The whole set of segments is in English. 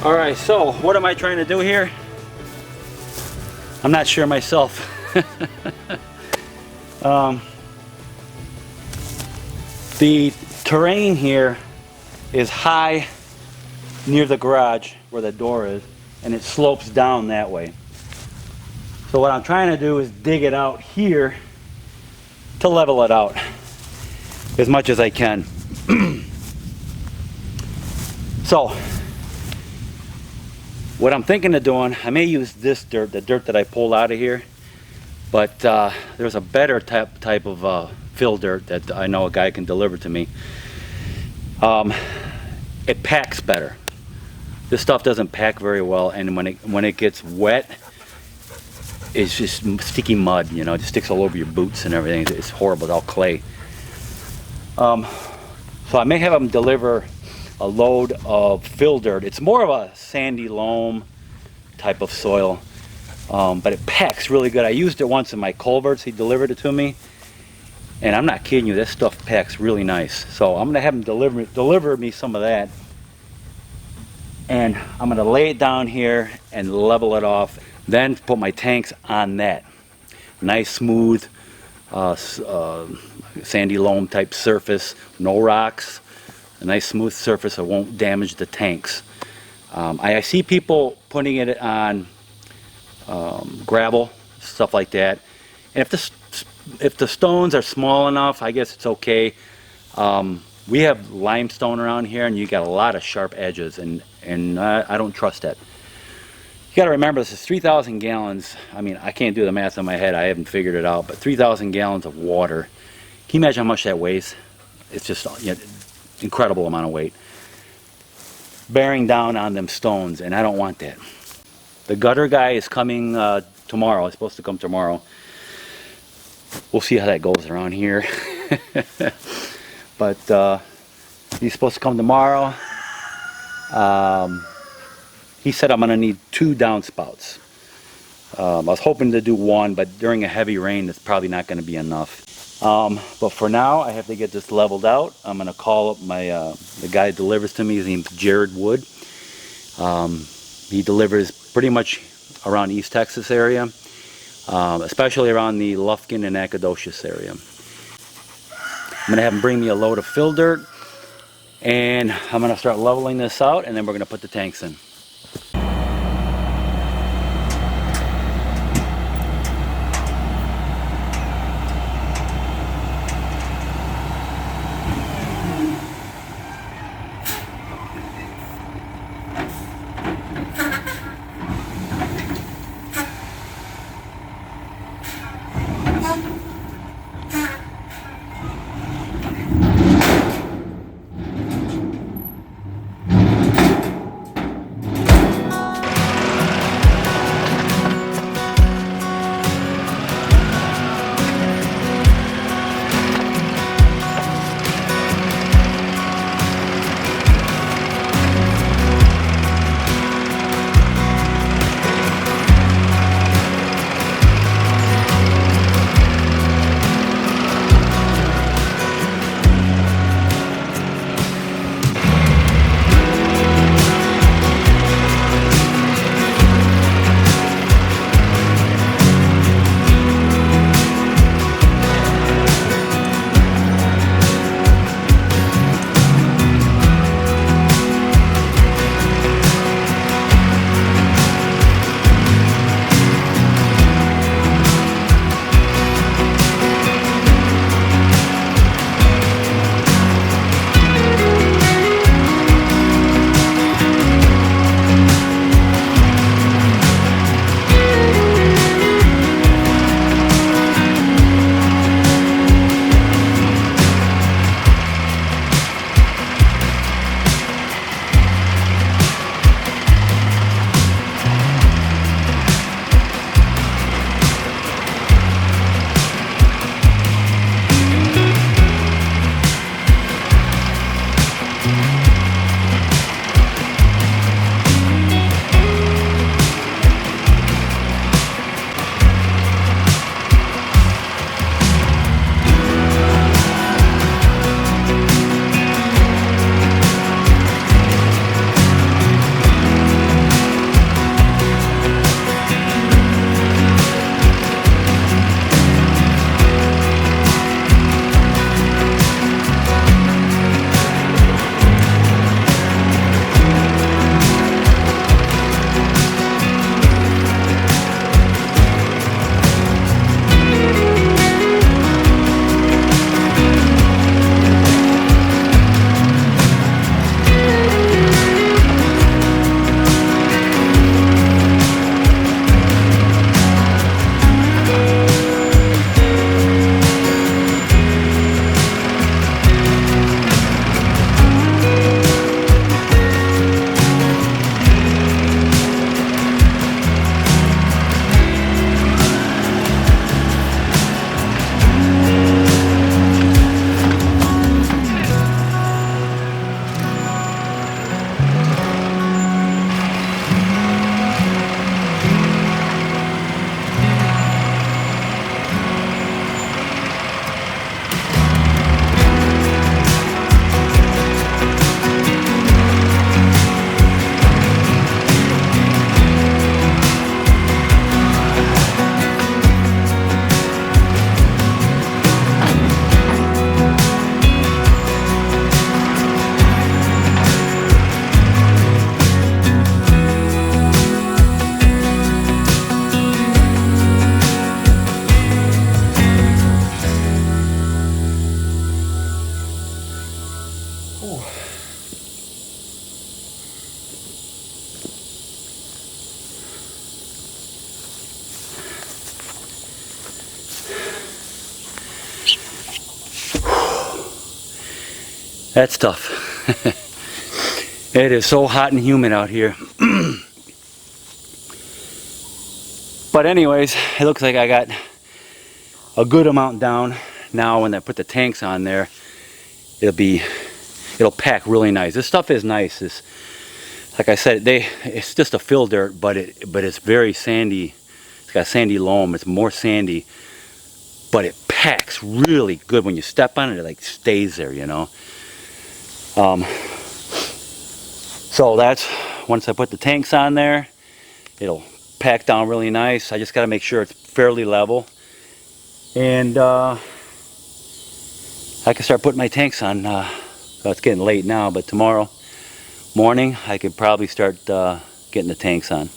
Alright, so what am I trying to do here? I'm not sure myself. The terrain here is high near the garage where the door is, and it slopes down that way. So what I'm trying to do is dig it out here to level it out as much as I can. So what I'm thinking of doing, I may use this dirt, the dirt that I pulled out of here, but there's a better type of fill dirt that I know a guy can deliver to me. It packs better. This stuff doesn't pack very well, and when it gets wet, it's just sticky mud, you know, it just sticks all over your boots and everything. It's horrible, it's all clay. So I may have them deliver a load of fill dirt. It's more of a sandy loam type of soil, but it packs really good. I used it once in my culverts. He delivered it to me, and I'm not kidding you, this stuff packs really nice. So I'm gonna have him deliver me some of that, and I'm gonna lay it down here and level it off, then put my tanks on that nice smooth sandy loam type surface, no rocks, a nice smooth surface that won't damage the tanks. I see people putting it on gravel, stuff like that, and if the stones are small enough, I guess it's okay. We have limestone around here, and you got a lot of sharp edges, and I don't trust that. You got to remember, this is 3,000 gallons. I mean, I can't do the math in my head, I haven't figured it out, but 3,000 gallons of water. Can you imagine how much that weighs? It's just, you know, incredible amount of weight bearing down on them stones, and I don't want that. The gutter guy is coming tomorrow. He's supposed to come tomorrow. We'll see how that goes around here. But he's supposed to come tomorrow. He said I'm gonna need 2 downspouts. I was hoping to do 1, but during a heavy rain it's probably not going to be enough. But for now, I have to get this leveled out. I'm going to call up my the guy that delivers to me. His name's Jared Wood. He delivers pretty much around East Texas area, especially around the Lufkin and Nacogdoches area. I'm going to have him bring me a load of fill dirt, and I'm going to start leveling this out, and then we're going to put the tanks in. That's tough. It is so hot and humid out here. But anyways, it looks like I got a good amount down. Now when I put the tanks on there, it'll pack really nice. This stuff is nice. It's, like I said, it's just a fill dirt, but it's very sandy. It's got sandy loam. It's more sandy, but it packs really good. When you step on it, it like stays there, you know. So that's, once I put the tanks on there, it'll pack down really nice. I just got to make sure it's fairly level, and I can start putting my tanks on. So it's getting late now, but tomorrow morning I could probably start getting the tanks on.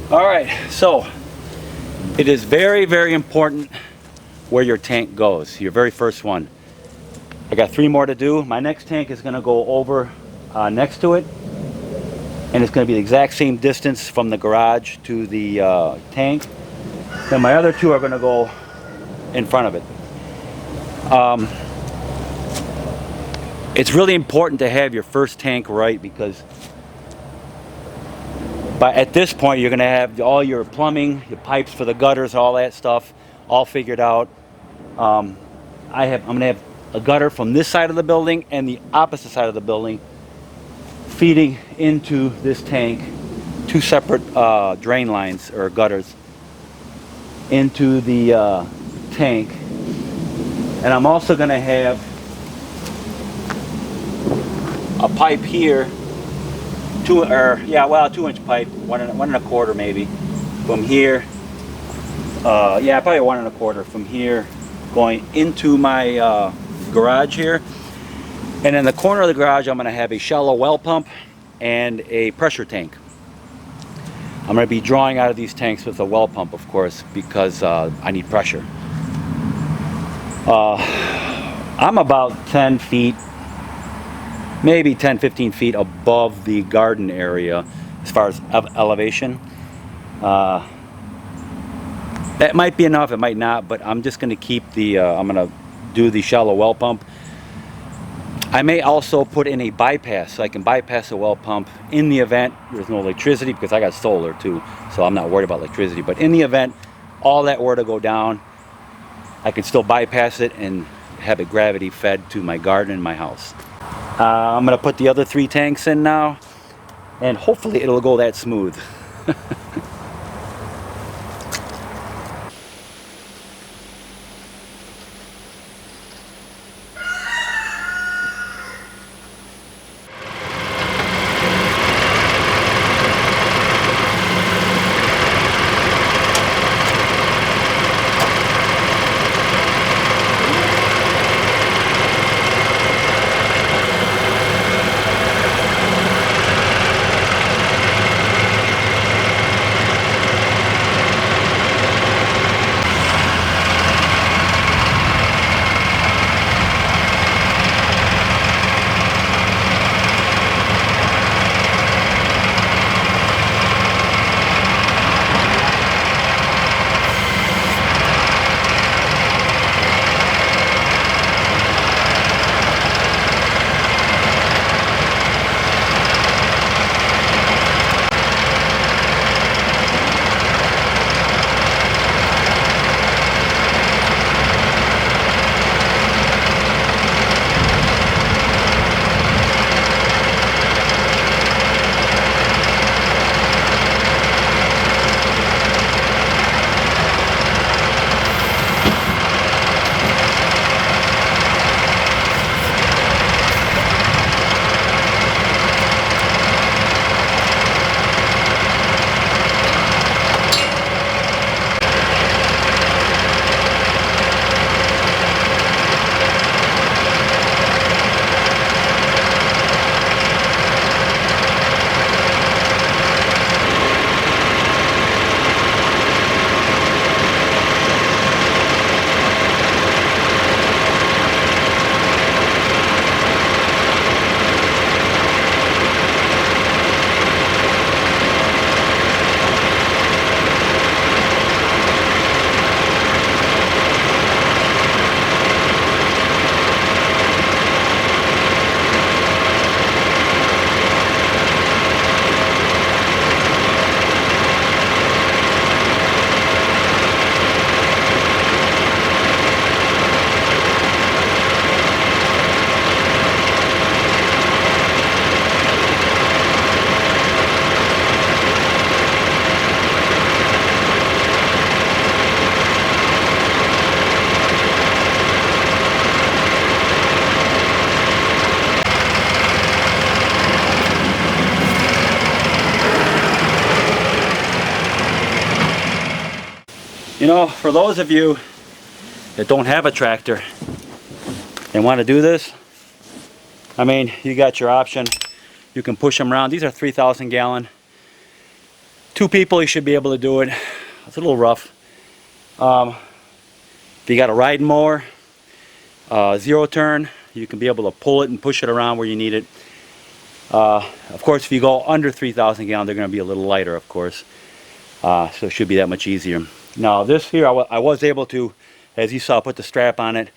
Alright, so it is very, very important where your tank goes, your very first one. I got 3 more to do. My next tank is going to go over next to it. and it's going to be the exact same distance from the garage to the tank. Then my other two are going to go in front of it. It's really important to have your first tank right, because at this point you're going to have all your plumbing, your pipes for the gutters, all that stuff all figured out. I'm going to have a gutter from this side of the building and the opposite side of the building feeding into this tank, two separate drain lines or gutters into the tank. And I'm also going to have a pipe here, 2-inch pipe, one and a quarter maybe, from here. Probably 1 1/4 from here going into my garage here. And in the corner of the garage, I'm going to have a shallow well pump and a pressure tank. I'm going to be drawing out of these tanks with a well pump, of course, because I need pressure. I'm about 10 feet, maybe 10-15 feet above the garden area as far as elevation. That might be enough, it might not, but I'm just going to keep the, I'm going to do the shallow well pump. I may also put in a bypass, so I can bypass a well pump in the event there's no electricity, because I got solar too, so I'm not worried about electricity. But in the event all that were to go down, I could still bypass it and have it gravity fed to my garden and my house. I'm going to put the other 3 tanks in now, and hopefully it'll go that smooth. You know, for those of you that don't have a tractor and want to do this, I mean, you got your option. You can push them around. These are 3,000 gallon. 2 people, you should be able to do it. It's a little rough. If you got a riding mower, 0 turn, you can be able to pull it and push it around where you need it. Of course, if you go under 3,000 gallons, they're going to be a little lighter, of course. So it should be that much easier. Now this here, I was able to, as you saw, put the strap on it,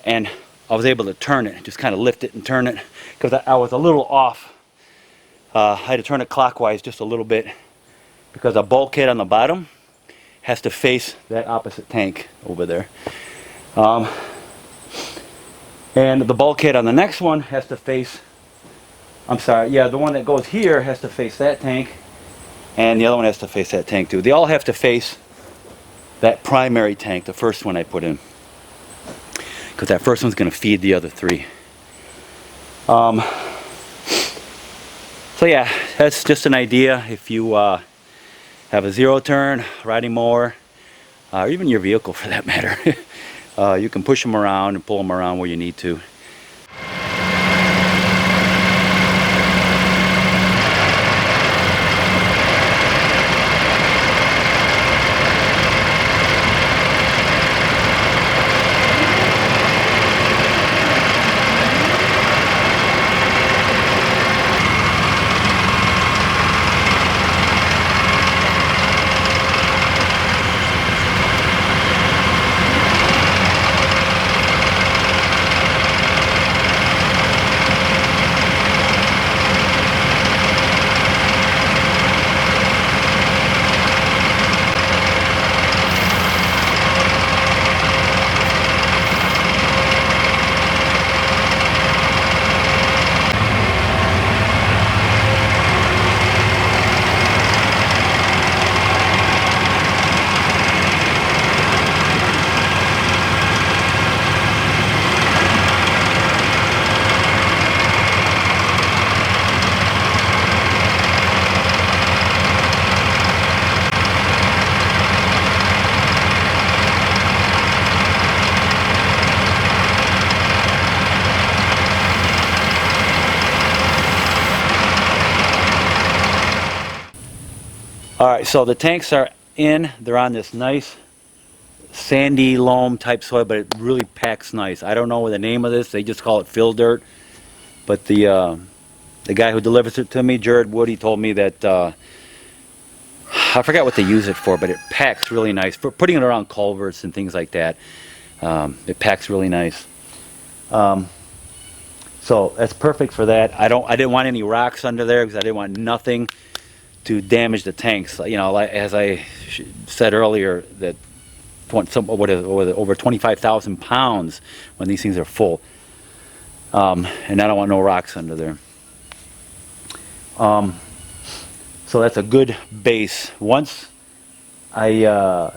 and I was able to turn it, just kind of lift it and turn it, because I was a little off. I had to turn it clockwise just a little bit, because the bulkhead on the bottom has to face that opposite tank over there. And the bulkhead on the next one has to face, I'm sorry, yeah, the one that goes here has to face that tank, and the other one has to face that tank too. They all have to face that primary tank, the first one I put in, because that first one's going to feed the other three. So yeah, that's just an idea. If you have a zero turn, riding mower, or even your vehicle for that matter, you can push them around and pull them around where you need to. Alright, so the tanks are in. They're on this nice sandy loam type soil, but it really packs nice. I don't know the name of this. They just call it fill dirt. But the guy who delivers it to me, Jared Wood, he told me that I forgot what they use it for, but it packs really nice for putting it around culverts and things like that. It packs really nice. So that's perfect for that. I didn't want any rocks under there because I didn't want nothing to damage the tanks. You know, like, as I said earlier, that over 25,000 pounds when these things are full, and I don't want no rocks under there. So that's a good base. Once I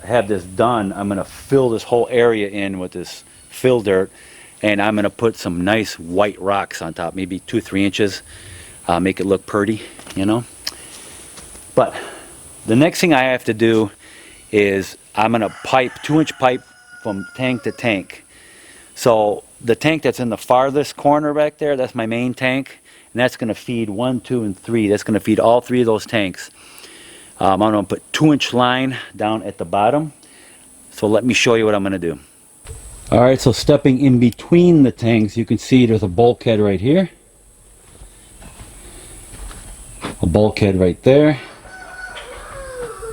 have this done, I'm going to fill this whole area in with this fill dirt, and I'm going to put some nice white rocks on top, maybe 2-3 inches, make it look pretty, you know. But the next thing I have to do is I'm going to pipe 2-inch pipe from tank to tank. So the tank that's in the farthest corner back there, that's my main tank, and that's going to feed 1, 2, and 3. That's going to feed all 3 of those tanks. I'm going to put 2-inch line down at the bottom. So let me show you what I'm going to do. Alright, so stepping in between the tanks, you can see there's a bulkhead right here. A bulkhead right there.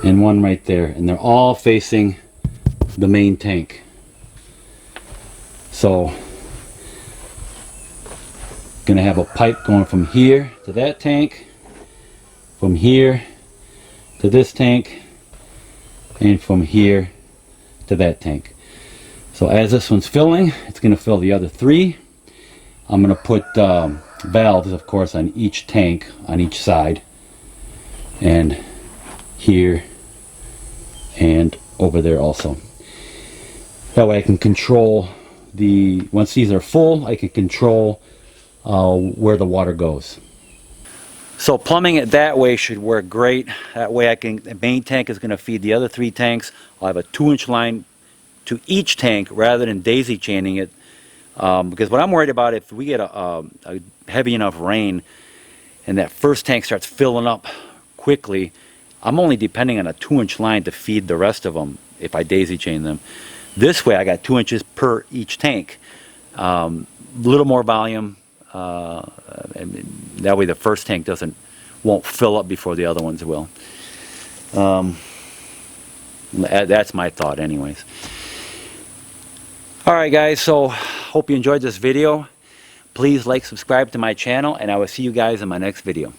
And one right there, and they're all facing the main tank. So gonna have a pipe going from here to that tank, from here to this tank, and from here to that tank. So as this one's filling, it's gonna fill the other 3. I'm gonna put valves, of course, on each tank on each side, and here and over there also. That way I can control once these are full, I can control where the water goes. So plumbing it that way should work great. That way the main tank is going to feed the other 3 tanks. I'll have a 2-inch line to each tank rather than daisy chaining it, because what I'm worried about, if we get a heavy enough rain and that first tank starts filling up quickly, I'm only depending on a 2-inch line to feed the rest of them if I daisy chain them. This way I got 2 inches per each tank. Little more volume, And that way the first tank won't fill up before the other ones will. That's my thought anyways. Alright guys, so hope you enjoyed this video. Please like, subscribe to my channel, and I will see you guys in my next video.